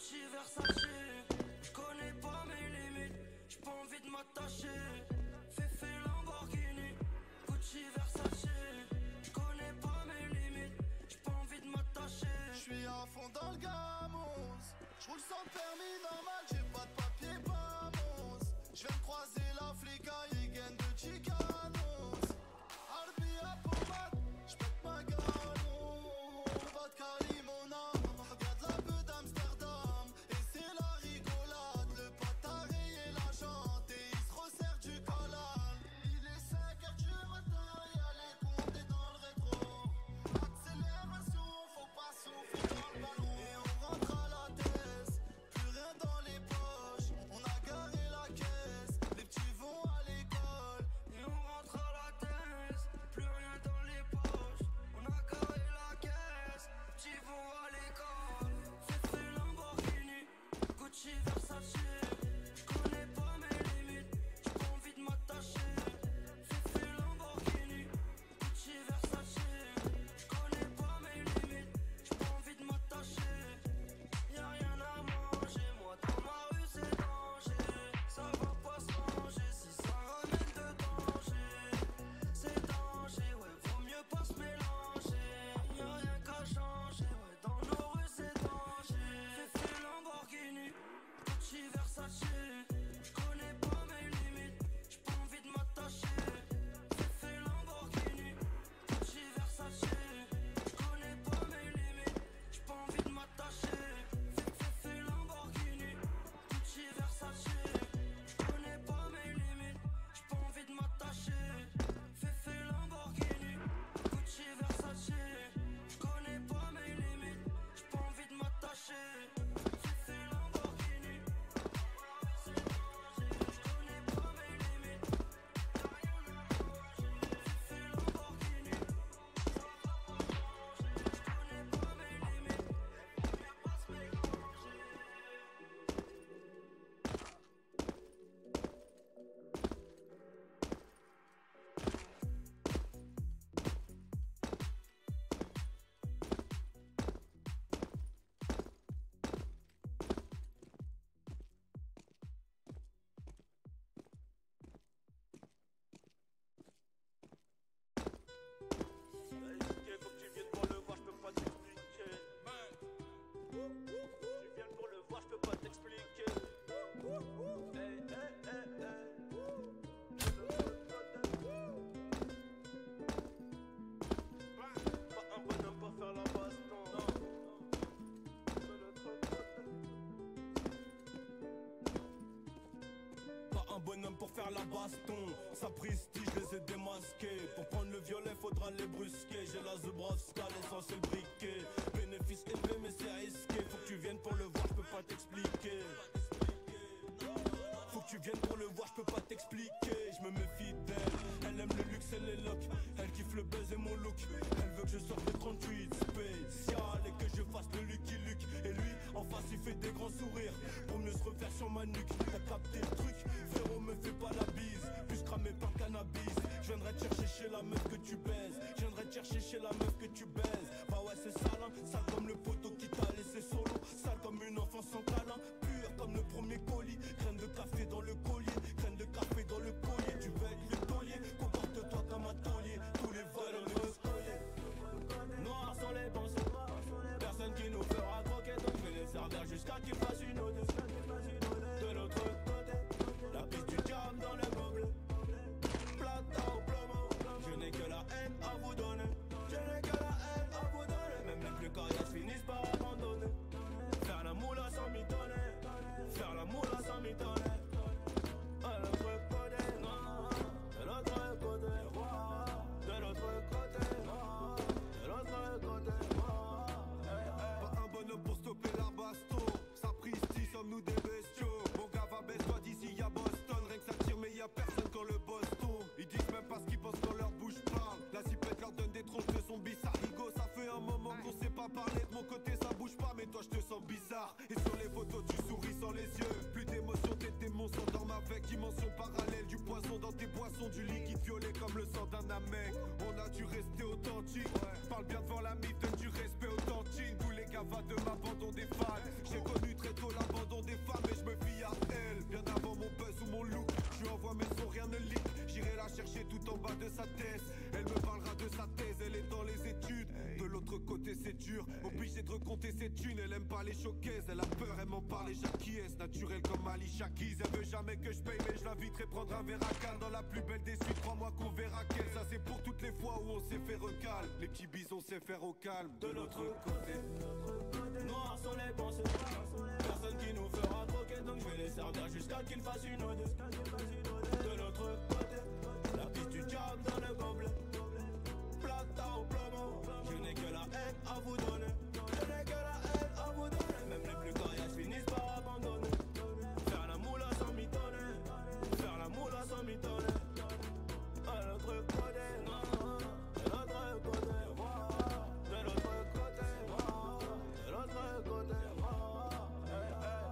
Gucci, Versace, j'connais pas mes limites, j'ai pas envie de m'attacher. Fefe Lamborghini, Gucci, Versace, j'connais pas mes limites, j'ai pas envie de m'attacher. J'suis à fond dans le gamos, j'roule sans permis normal, j'ai pas de papier, pas mousse. J'viens de croiser la flicaille, gaine de Chicanos. Arbi à pommade, j'pète ma galon. Vodka limona, y'a de la peu d'Amsterdam. Et c'est la rigolade, le pote a rayé la jante et il se resserre du collal. Il est 5h du matin, y'a les condés dans le rétro. Accélération, faut pas souffler dans le ballon. Et on rentre à la tête, plus rien dans les poches. On a garé la caisse, les petits vont à l'école. Et on rentre à la tête, plus rien dans les poches. On a carré la caisse, petits vont à l'école. Fefe Lamborghini, Gucci, Versace, j'connais pas mes limites, j'ai pas envie de m'attacher. Fefe Lamborghini, Gucci, Versace, j'connais pas mes limites, j'ai pas envie de m'attacher. Y'a rien à manger, moi dans ma rue c'est danger. Ça va pas se ranger si ça ramène de danger. C'est danger, ouais, vaut mieux pas se mélanger. Y'a rien qu'à changer, ouais, dans nos rues c'est danger. Fefe Lamborghini, Gucci, Versace, j'connais pas mes limites, j'ai pas envie de m'attacher. Fefe Lamborghini, Gucci, Versace, j'connais pas mes limites, j'ai pas envie de m'attacher. Fefe Lamborghini, Gucci, Versace, j'connais pas mes limites, j'ai pas envie de m'attacher. Fefe Lamborghini, Gucci, Versace, j'connais pas mes limites, j'ai pas envie de m'attacher. Fefe Lamborghini, c'est danger, j'connais pas mes limites, y'a rien à manger. Fefe Lamborghini, ça va pas changer, j'connais pas mes limites, faut mieux pas se mélanger. Faut que tu viennes pour le voir, je peux pas t'expliquer. Tu viens pour le voir, je peux pas t'expliquer. Hey, hey, hey, hey. Pas un bonhomme pour faire la baston. Pas un bonhomme pour faire la baston. Sa prestige, je les ai démasqués. Pour prendre le violet, faudra les brusquer. J'ai la Zubrovska, l'essentiel briquet. Bénéfice élevé, mais c'est risqué. Faut que tu viennes pour le voir, je peux pas t'expliquer. Faut que tu viennes pour le voir, je peux pas t'expliquer. Je me méfie d'elle, elle aime le luxe et les locks. Elle kiffe le buzz et mon look. Elle veut que je sorte de 38 spécial et que je fasse le Lucky Luke. Et lui, en face, il fait des grands sourires pour mieux se refaire sur ma nuque. T'as capté le truc, frérot, me fais pas la bise. Plus cramé par le cannabis. Je viendrai te chercher chez la meuf que tu baises. Je viendrai te chercher chez la meuf que tu baises. Bah ouais, c'est sale, hein, sale comme le poteau qui t'a laissé solo. Sale comme une enfant sans câlin. Pur comme le premier colis. Graine de café dans le collier. Graine de café dans le collier. Tu veux être le taulier. Comporte-toi comme un taulier. Tous les voleurs me collier. Noir sont les pensées. Personne qui nous fera croquer. Donc je vais les servir jusqu'à qu'ils fassent une ode. De l'autre côté, la piste du diable dans le gobelet. Plata au plomo. Je n'ai que la haine à vous donner. Je n'ai que la haine à vous donner. Même les plus coriaces finissent par abandonner. Faire la moula sans mitonner. Faire la moula sans mitonner. De l'autre côté, non. De l'autre côté, moi. De l'autre côté, non. De l'autre côté, moi. Pas un bonhomme pour stopper la baston. Sapristi, sommes-nous des bestiaux. Mon gars va baisse-toi d'ici, y'a Boston. Rien que ça tire, mais y'a personne quand le boss tombe. Ils disent même pas ce qu'ils pensent quand leur bouche parle. La cipette leur donne des tronches de son bizarre. Rigo, ça fait un moment qu'on sait pas parler. De mon côté, ça bouge pas, mais toi je te sens bizarre. Et sur les photos, tu souris sans les yeux. Plus d'émotion, tes démons sont dans ma avec dimension parallèle. Du poison dans tes boissons, du liquide violet comme le sang d'un amec. On a dû rester authentique. Parle bien devant la mif, donne du respect authentique. Tous les gars va de ma bande ont des fans. J'ai connu très tôt ses thunes, elle aime pas les showcases. Elle a peur, elle m'en parle et j'acquiesce. Naturel comme Ali Shakiz. Elle veut jamais que je paye, mais je l'inviterai prendre un verre à canne. Dans la plus belle des suites, crois-moi qu'on verra qu'elle. Ça c'est pour toutes les fois où on s'est fait recal. Les petits bisons sait faire au calme. De l'autre côté, noirs sont les pensées. Personne qui nous fera troquer, donc je vais les servir jusqu'à qu'ils fassent une ode. De l'autre côté, la piste du diable dans le gobelet. Plata au plomo, je n'ai que la haine à vous donner. Je n'ai que la haine à vous donner. Même les plus coriaces finissent par abandonner. Faire la moula sans mitonner. Faire la moula sans mitonner. À l'autre côté, non. De l'autre côté, moi. De l'autre côté, moi. De l'autre côté, moi. Hey, hey.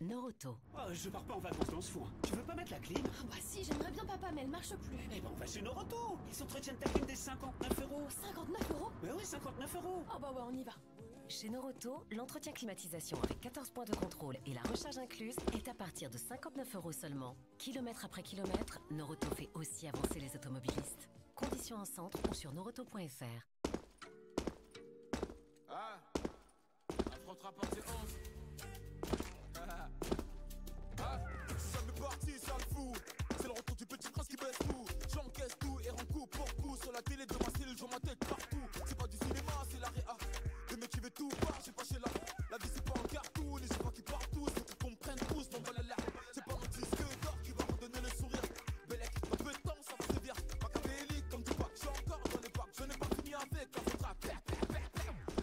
Noroto. Oh, je pars pas en vacances dans ce foin. Tu veux pas mettre la clim? Ah bah si, j'aimerais bien papa, mais elle marche plus. Eh ben on va chez Noroto. Ils s'entretiennent ta clim des 59 €. 59 €? Mais ouais, 59 €. Ah bah ouais, on y va. Chez Noroto, l'entretien climatisation avec 14 points de contrôle et la recharge incluse est à partir de 59 € seulement. Kilomètre après kilomètre, Noroto fait aussi avancer les automobilistes. Conditions en centre ou sur noroto.fr. Ah, affrontera pas tes 11. Ça m'est parti, ça le fout. C'est le retour du petit prince qui baisse tout. J'encaisse tout et rends coup pour coup. Sur la télé de ma cellule, je vois ma tête partout. C'est pas du cinéma, c'est la réa. Le mec qui veut tout part, j'ai pas chez là. La vie c'est pas en cartoon, et c'est pas qui partout. C'est qu'ils comprennent tous, donc voilà là. C'est pas notre disque d'or qui va redonner le sourire. Bellec, un peu de temps, ça va sévir. Machiavélique comme du bac, je suis encore dans les bacs. Je n'ai pas fini avec la faudra.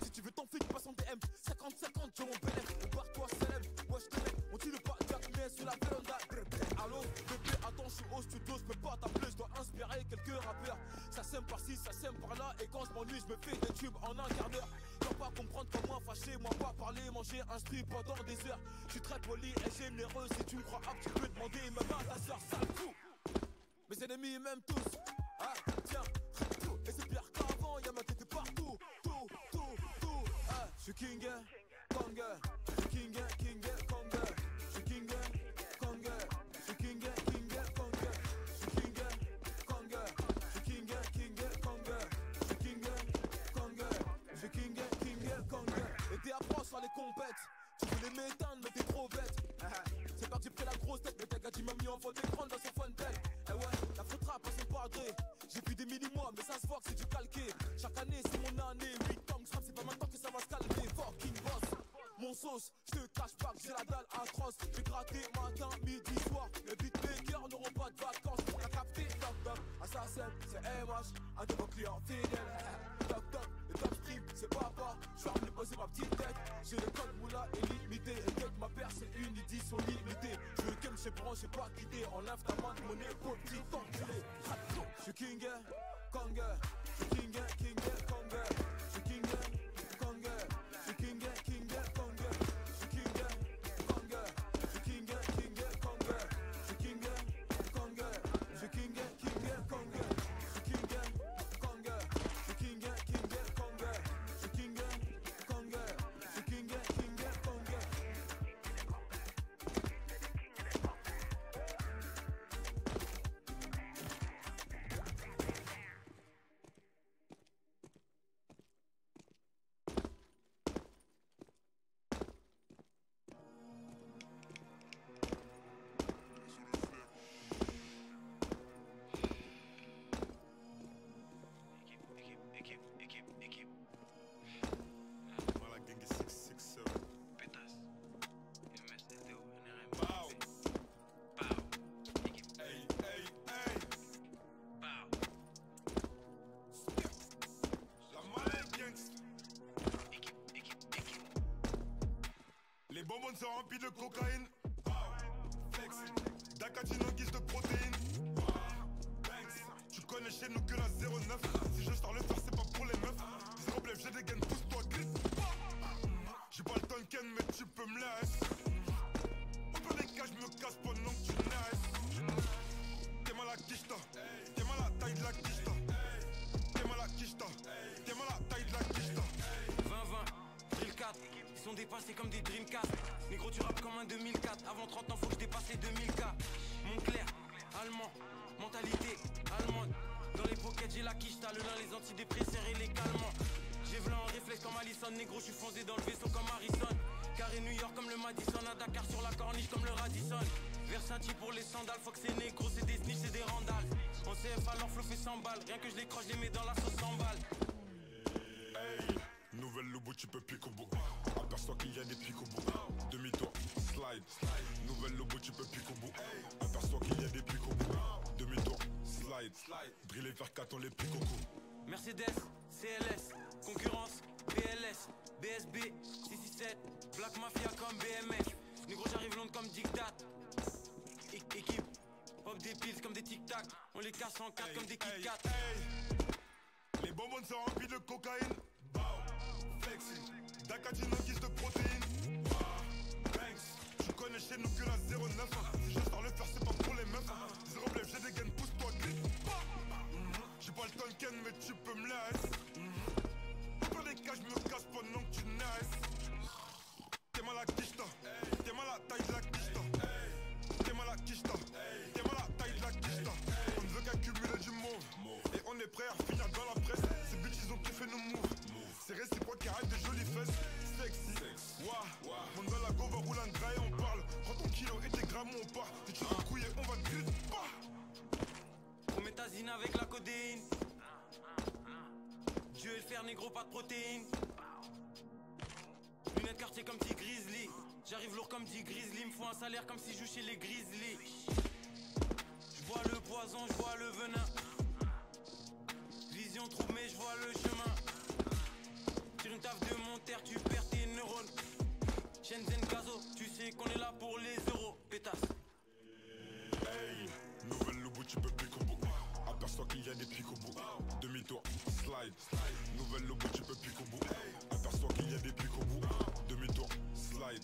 Si tu veux ton flic, passe en DM. 50-50, je mon bellec. On part toi, célèbre. Moi je te mets, on tire pas Jack, mais sur la véranda. Allô, bébé, attends, je suis au studio, je peux pas t'appeler, je dois inspirer quelques rappeurs. Ça sème par-ci, ça sème par-là, et quand je m'ennuie, je me fais des tubes en un quart d'heure. Tu vas pas comprendre comment fâché, moi pas parler, manger un strip pendant des heures. Je suis très poli et généreux, si tu me crois apte, tu peux demander même à ta soeur, sale fou. Mes ennemis m'aiment tous, ah tiens, tout. Et c'est pire qu'avant, y'a ma tête partout, tout, ah. Je suis king, Kong, je suis king, Kong, je suis king, Kong, je suis king, Kong, je suis king, Kong, je suis king, Kong, je suis king, Kong, je suis king, Kong. Et t'es approche sur les compètes, tu voulais m'éteindre mais t'es trop bête. C'est pas que j'ai pris la grosse tête, mais t'as gâché m'a mis en faute d'écran dans son fun tel. Eh ouais, la faute rap à son padré. J'ai plus des mini-mois, mais ça se voit que c'est du calqué. Chaque année c'est mon année, 8 ans que je rappe, c'est pas maintenant que ça va se calmer. Fucking boss, mon sauce, je te cache pas que j'ai la dalle atroce. J'ai gratté matin, midi, soir. Les beatmakers n'auront pas de vacances. T'as capté, toc toc, assassin, c'est MH, un de vos clients fidèles. Toc toc, le top stream, c'est papa. Je suis ramené poser ma petite tête. J'ai le code moula illimité. Et dès que ma paire c'est une édition limitée. Je veux qu'elle me chez branche, j'ai pas quitté. Enlève ta main de mon épaule, petit enculé. Je suis king, Kong, je suis king, Kong, je suis king, Kong, je suis king, Kong, je suis king, Kong, je suis king, Kong, je suis king, Kong, je suis king, Kong, je suis king, Kong, je suis king, Kong, je suis king, Kong, je suis king, Kong. Équipe. Voilà, gang 667. Pétasse. MSLTO, NRM. Pow. Équipe. Hey. Pow. La malade gangsta. Équipe. Les bonbons sont remplis de cocaïne. Flex. Dakatine en guise de protéines. Tu connais chez nous que la 09. Si je sors le faire, c'est pas pour les meufs. Zéro blef, j'ai des gains, pousse-toi, glisse. J'ai pas le temps Tonken, mais tu peux me laisser. Au pire des cas, je me casse pendant que tu naisses. T'es mal à quicheta, t'es mal à taille de la quicheta. T'es mal à quicheta, t'es mal à taille de la quicheta. 20-20, drill 4, ils sont dépassés comme des Dreamcast. Négro, tu rappes comme un 2004. Avant 30 ans, faut que je dépasse les 2000K. Montclair, allemand, mentalité allemande. Dans les pockets, j'ai la quicheta, le lin, les antidépresseurs et les calmants. J'ai v'là en réflexe comme Allison, négro, je suis foncé dans le vaisseau comme Harrison. Carré New York comme le Madison, à Dakar sur la corniche comme le Radisson. Versace pour les sandales, faut que c'est négro, c'est des snitch, c'est des randales. En CF alors flow fait 100 balles, rien que je les croche, je les mets dans la sauce 100 balles. Hey, nouvelle lobo, tu peux pique au bout. Aperçois qu'il y a des pics au bout. Demi-tour, slide. Nouvelle lobo, tu peux pique au bout. Aperçois qu'il y a des pics au bout. Demi-tour, slide. Driller vers 4, on les pique au cou. Mercedes, CLS, concurrence, BLS, BSB, 667, Black Mafia comme BMF. Négro, j'arrive Londres comme dictat. Équipe, pop des pills comme des tic-tac. On les casse en 4 comme des Kit Kat. Les bonbons sont remplis de cocaïne. Bow, flexing. Dacadine en guise de protéines. Banks, tu connais chez nous que la 09. Si je sors le faire, c'est pas pour les meufs. Zéro blef, j'ai des gaines, pousse-toi, glisse. J'ai pas le Tonken, mais tu peux me laisser. Au pire des cas, je me casse pendant que tu naisses. T'es mal à quicheta, t'es mal à taille de la quicheta. T'es mal à quicheta, t'es mal à taille de la quicheta. On ne veut qu'accumuler du mauve. Et on est prêt à finir dans la presse. Ces bitches ils ont kiffé nos moves. C'est réciproque qui arrête des jolies fesses. Sexy, wouah. On dans la go va rouler un gras et on parle. Prends ton kilo et tes grammes on part. Si tu vas couiller on va te griller. Prométhazine avec la codéine. Dieu et le fer négro, pas de protéines. Lunettes quartier comme dit Grizzly. J'arrive lourd comme dit Grizzly. Me faut un salaire comme si je joue chez les Grizzly. Je vois le poison, je vois le venin. Vision trouble mais je vois le chemin. Tire une taf de mon terre, tu perds tes neurones. Shenzhen Gazo, tu sais qu'on est là pour les euros. Pétasse. Hey, nouvelle lobo, tu peux pique au bout. Aperçois qu'il y a des pics au bout. Demi-tour, slide. Nouvelle lobo, tu peux pique au bout. Aperçois qu'il y a des pics au bout. Demi-tour, slide.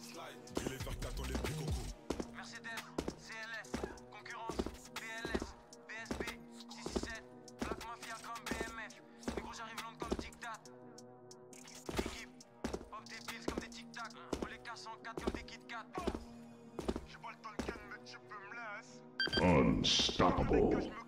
Driller vers 4, on les pique au cou. Mercedes, CLS, concurrence, BLS, BSB, 667, Black Mafia comme BMF. Négro, j'arrive Londres comme dictat. Équipe, pop des pills comme des tic-tac. On les casse en 4 comme des Kit Kat. J'ai pas le Tonken, mais tu peux me laisser. Unstoppable.